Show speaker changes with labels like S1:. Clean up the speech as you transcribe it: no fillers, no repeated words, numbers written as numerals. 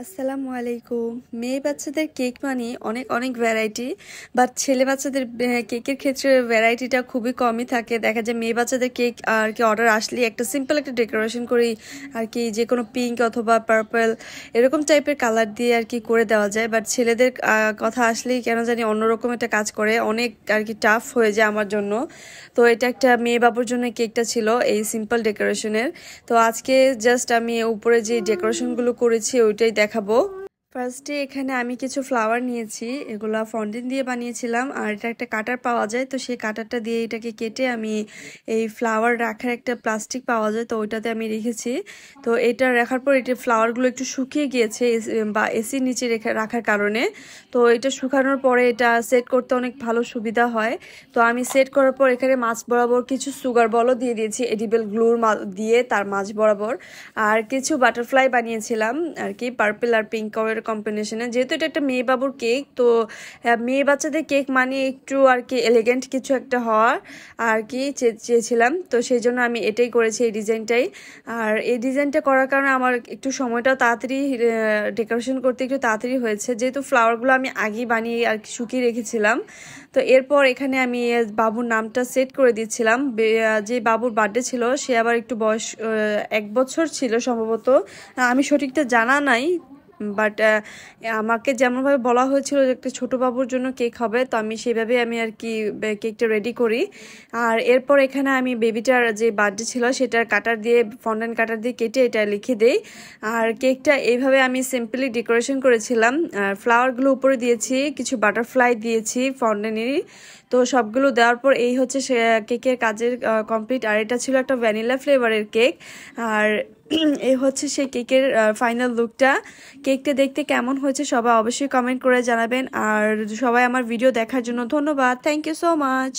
S1: আসসালামু আলাইকুম। মেয়ে বাচ্চাদের কেক মানে অনেক অনেক ভ্যারাইটি, বাট ছেলে বাচ্চাদের কেকের ক্ষেত্রে ভ্যারাইটিটা খুবই কমই থাকে। দেখা যায় মেয়ে বাচ্চাদের কেক আর কি অর্ডার আসলে একটা সিম্পল একটা ডেকোরেশন করি আর কি, যে কোনো পিঙ্ক অথবা পার্পল এরকম টাইপের কালার দিয়ে আর কি করে দেওয়া যায়। বাট ছেলেদের কথা আসলেই কেন জানি অন্যরকম একটা কাজ করে, অনেক আর কি টাফ হয়ে যায় আমার জন্য। তো এটা একটা মেয়ে বাবুর জন্য কেকটা ছিল এই সিম্পল ডেকোরেশনের। তো আজকে জাস্ট আমি উপরে যে ডেকোরেশনগুলো করেছি ওইটাই দেখাবো। ফার্স্টে এখানে আমি কিছু ফ্লাওয়ার নিয়েছি, এগুলা ফন্ডিন দিয়ে বানিয়েছিলাম। আর এটা একটা কাটার পাওয়া যায়, তো সেই কাটারটা দিয়ে এটাকে কেটে আমি এই ফ্লাওয়ার রাখার একটা প্লাস্টিক পাওয়া যায়, তো ওইটাতে আমি রেখেছি। তো এটা রাখার পর এটা ফ্লাওয়ারগুলো একটু শুকিয়ে গিয়েছে বা এসির নিচে রাখার কারণে। তো এটা শুকানোর পরে এটা সেট করতে অনেক ভালো সুবিধা হয়। তো আমি সেট করার পর এখানে মাছ বরাবর কিছু সুগার বলও দিয়ে দিয়েছি এডিবল গ্লুর দিয়ে তার মাছ বরাবর। আর কিছু বাটারফ্লাই বানিয়েছিলাম আর কি, পার্পল আর পিঙ্ক কালারের কম্বিনেশনে। যেহেতু এটা একটা মেয়ে বাবুর কেক, তো মেয়ে বাচ্চাদের কেক মানে একটু আর কি এলিগেন্ট কিছু একটা হওয়ার আর কি চেয়েছিলাম। তো সেই জন্য আমি এটাই করেছি, এই ডিজাইনটাই। আর এই ডিজাইনটা করার কারণে আমার একটু সময়টাও তাড়াতাড়ি, ডেকোরেশন করতে একটু তাড়াতাড়ি হয়েছে, যেহেতু ফ্লাওয়ারগুলো আমি আগেই বানিয়ে আর কি শুকিয়ে রেখেছিলাম। তো এরপর এখানে আমি বাবুর নামটা সেট করে দিচ্ছিলাম। যে বাবুর বার্থডে ছিল সে আবার একটু বয়স 1 বছর ছিল সম্ভবত, আমি সঠিকটা জানা নাই। বাট আমাকে যেমনভাবে বলা হয়েছিল যে একটা ছোটো বাবুর জন্য কেক হবে, তো আমি সেভাবে আমি আর কি কেকটা রেডি করি। আর এরপর এখানে আমি বেবিটার যে বার্থডে ছিল সেটার কাটার দিয়ে, ফন্ডেন্ট কাটার দিয়ে কেটে এটা লিখে দেই। আর কেকটা এইভাবে আমি সিম্পলি ডেকোরেশন করেছিলাম। আর ফ্লাওয়ারগুলো উপরে দিয়েছি, কিছু বাটারফ্লাই দিয়েছি ফন্ডেনেরই। তো সবগুলো দেওয়ার পর এই হচ্ছে সে কেকের কাজের কমপ্লিট। আর এটা ছিল একটা ভ্যানিলা ফ্লেভারের কেক। আর এই হচ্ছে সেই কেকের ফাইনাল লুকটা। কেকটা দেখতে কেমন হয়েছে সবাই অবশ্যই কমেন্ট করে জানাবেন। আর সবাই আমার ভিডিও দেখার জন্য ধন্যবাদ। Thank you so much.